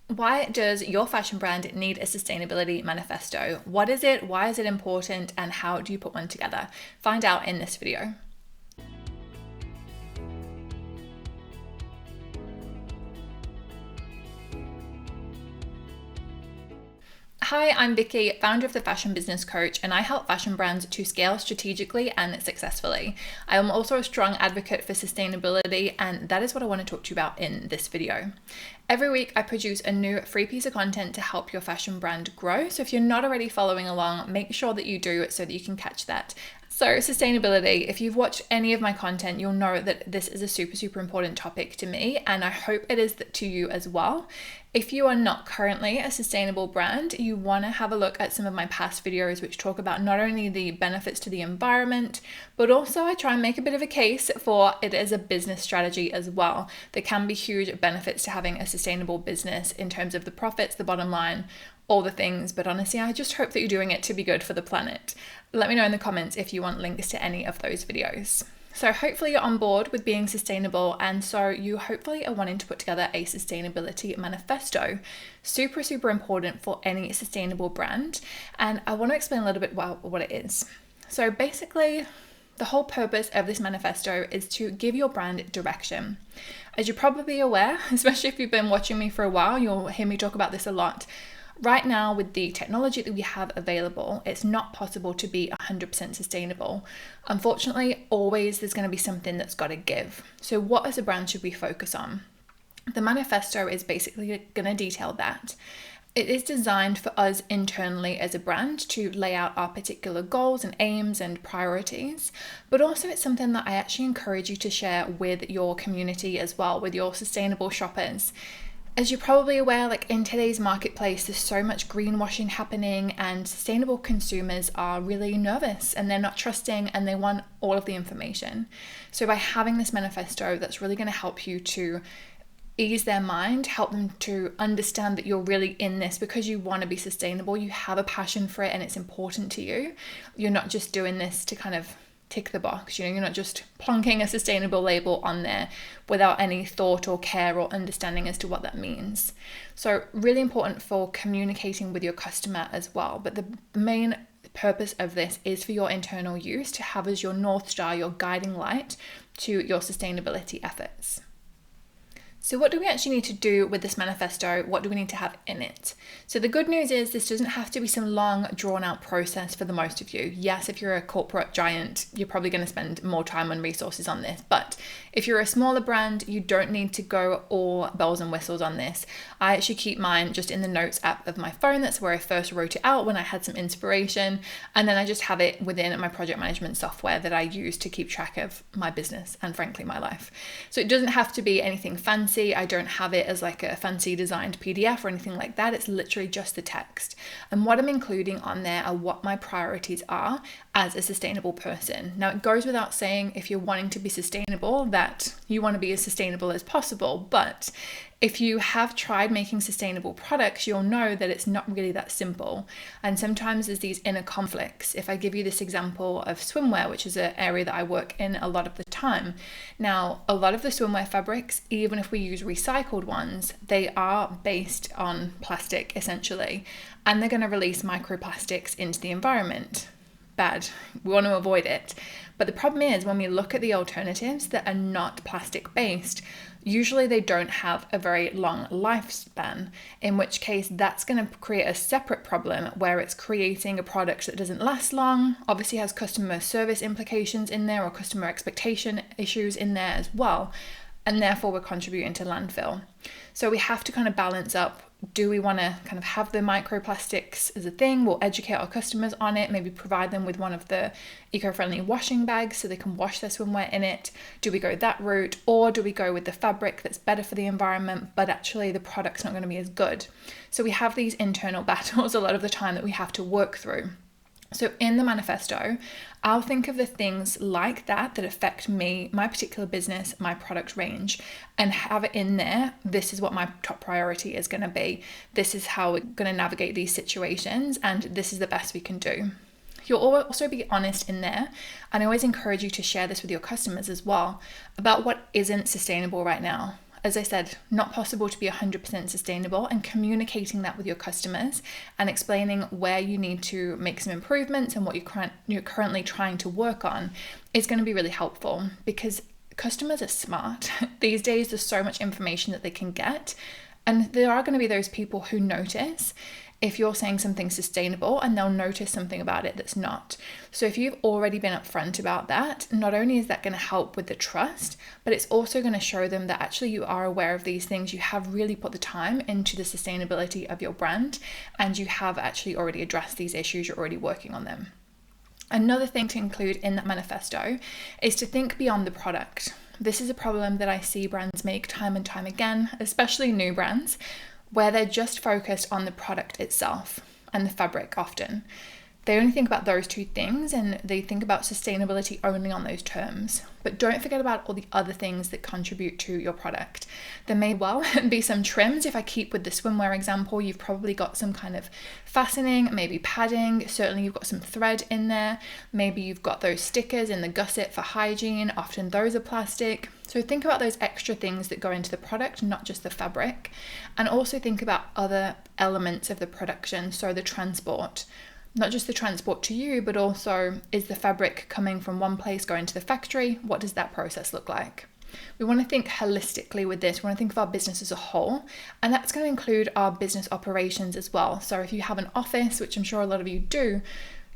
Why does your fashion brand need a sustainability manifesto? What is it? Why is it important? And how do you put one together? Find out in this video. Hi, I'm Vicki, founder of the Fashion Business Coach, and I help fashion brands to scale strategically and successfully. I am also a strong advocate for sustainability, and that is what I want to talk to you about in this video. Every week, I produce a new free piece of content to help your fashion brand grow. So if you're not already following along, make sure that you do so that you can catch that. So sustainability, if you've watched any of my content, you'll know that this is a super important topic to me, and I hope it is to you as well. If you are not currently a sustainable brand, you want to have a look at some of my past videos which talk about not only the benefits to the environment, but also I try and make a bit of a case for it as a business strategy as well. There can be huge benefits to having a sustainable business in terms of the profits, the bottom line, all the things, but honestly, I just hope that you're doing it to be good for the planet. Let me know in the comments if you want links to any of those videos. So hopefully you're on board with being sustainable, and so you hopefully are wanting to put together a sustainability manifesto. Super important for any sustainable brand, and I want to explain a little bit what it is. So basically, the whole purpose of this manifesto is to give your brand direction. As you're probably aware, especially if you've been watching me for a while, you'll hear me talk about this a lot. Right now, with the technology that we have available, it's not possible to be 100% sustainable. Unfortunately, always there's going to be something that's got to give. So what as a brand should we focus on? The manifesto is basically going to detail that. It is designed for us internally as a brand to lay out our particular goals and aims and priorities, but also it's something that I actually encourage you to share with your community as well, with your sustainable shoppers. As you're probably aware, in today's marketplace, there's so much greenwashing happening, and sustainable consumers are really nervous and they're not trusting and they want all of the information. So by having this manifesto, that's really going to help you to ease their mind, help them to understand that you're really in this because you want to be sustainable, you have a passion for it and it's important to you. You're not just doing this to kind of tick the box, you're not just plonking a sustainable label on there without any thought or care or understanding as to what that means. So really important for communicating with your customer as well. But the main purpose of this is for your internal use, to have as your North Star, your guiding light to your sustainability efforts. So what do we actually need to do with this manifesto? What do we need to have in it? So the good news is this doesn't have to be some long, drawn-out process for the most of you. Yes, if you're a corporate giant, you're probably going to spend more time and resources on this. But if you're a smaller brand, you don't need to go all bells and whistles on this. I actually keep mine just in the notes app of my phone. That's where I first wrote it out when I had some inspiration. And then I just have it within my project management software that I use to keep track of my business and frankly, my life. So it doesn't have to be anything fancy. I don't have it as a fancy designed PDF or anything like that. It's literally just the text. And what I'm including on there are what my priorities are as a sustainable person. Now, it goes without saying, if you're wanting to be sustainable, that you want to be as sustainable as possible. But if you have tried making sustainable products, you'll know that it's not really that simple. And sometimes there's these inner conflicts. If I give you this example of swimwear, which is an area that I work in a lot of the time. Now, a lot of the swimwear fabrics, even if we use recycled ones, they are based on plastic essentially, and they're going to release microplastics into the environment. Bad. We want to avoid it. But the problem is when we look at the alternatives that are not plastic based, usually they don't have a very long lifespan, in which case that's going to create a separate problem where it's creating a product that doesn't last long, obviously has customer service implications in there or customer expectation issues in there as well, and therefore we're contributing to landfill. So we have to kind of balance up. Do we want to kind of have the microplastics as a thing? We'll educate our customers on it, maybe provide them with one of the eco-friendly washing bags so they can wash their swimwear in it. Do we go that route, or do we go with the fabric that's better for the environment, but actually the product's not going to be as good? So we have these internal battles a lot of the time that we have to work through. So in the manifesto, I'll think of the things like that affect me, my particular business, my product range, and have it in there. This is what my top priority is going to be. This is how we're going to navigate these situations, and this is the best we can do. You'll also be honest in there, and I always encourage you to share this with your customers as well about what isn't sustainable right now. as I said, not possible to be 100% sustainable, and communicating that with your customers and explaining where you need to make some improvements and what you're currently trying to work on is going to be really helpful, because customers are smart. These days, there's so much information that they can get, and there are going to be those people who notice if you're saying something sustainable, and they'll notice something about it that's not. So if you've already been upfront about that, not only is that going to help with the trust, but it's also going to show them that actually you are aware of these things, you have really put the time into the sustainability of your brand, and you have actually already addressed these issues, you're already working on them. Another thing to include in that manifesto is to think beyond the product. This is a problem that I see brands make time and time again, especially new brands, where they're just focused on the product itself and the fabric often. They only think about those two things, and they think about sustainability only on those terms. But don't forget about all the other things that contribute to your product. There may well be some trims. If I keep with the swimwear example, you've probably got some kind of fastening, maybe padding. Certainly you've got some thread in there. Maybe you've got those stickers in the gusset for hygiene. Often those are plastic. So think about those extra things that go into the product, not just the fabric. And also think about other elements of the production, so the transport. Not just the transport to you, but also, is the fabric coming from one place going to the factory? What does that process look like? We want to think holistically with this. We want to think of our business as a whole, and that's going to include our business operations as well. So if you have an office, which I'm sure a lot of you do,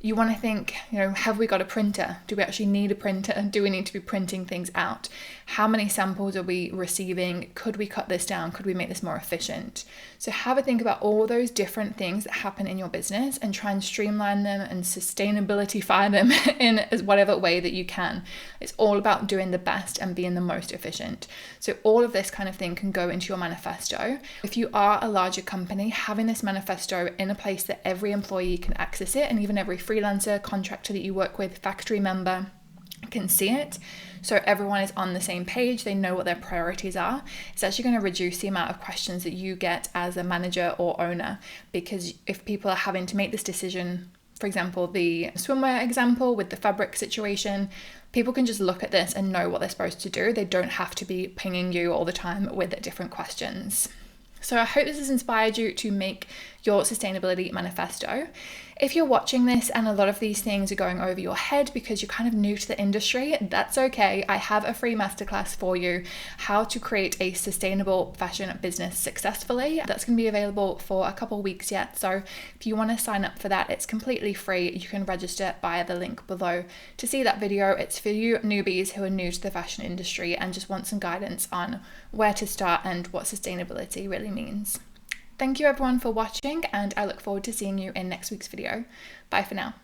you want to think, have we got a printer? Do we actually need a printer? Do we need to be printing things out? How many samples are we receiving? Could we cut this down? Could we make this more efficient? So have a think about all those different things that happen in your business and try and streamline them and sustainability-fy them in whatever way that you can. It's all about doing the best and being the most efficient. So all of this kind of thing can go into your manifesto. If you are a larger company, having this manifesto in a place that every employee can access it, and even every freelancer, contractor that you work with, factory member can see it, so everyone is on the same page, they know what their priorities are. It's actually going to reduce the amount of questions that you get as a manager or owner, because if people are having to make this decision, for example, the swimwear example with the fabric situation, people can just look at this and know what they're supposed to do. They don't have to be pinging you all the time with different questions. So I hope this has inspired you to make your sustainability manifesto. If you're watching this and a lot of these things are going over your head because you're kind of new to the industry, that's okay. I have a free masterclass for you, how to create a sustainable fashion business successfully. That's going to be available for a couple of weeks yet. So if you want to sign up for that, it's completely free. You can register via the link below to see that video. It's for you newbies who are new to the fashion industry and just want some guidance on where to start and what sustainability really means. Thank you everyone for watching, and I look forward to seeing you in next week's video. Bye for now.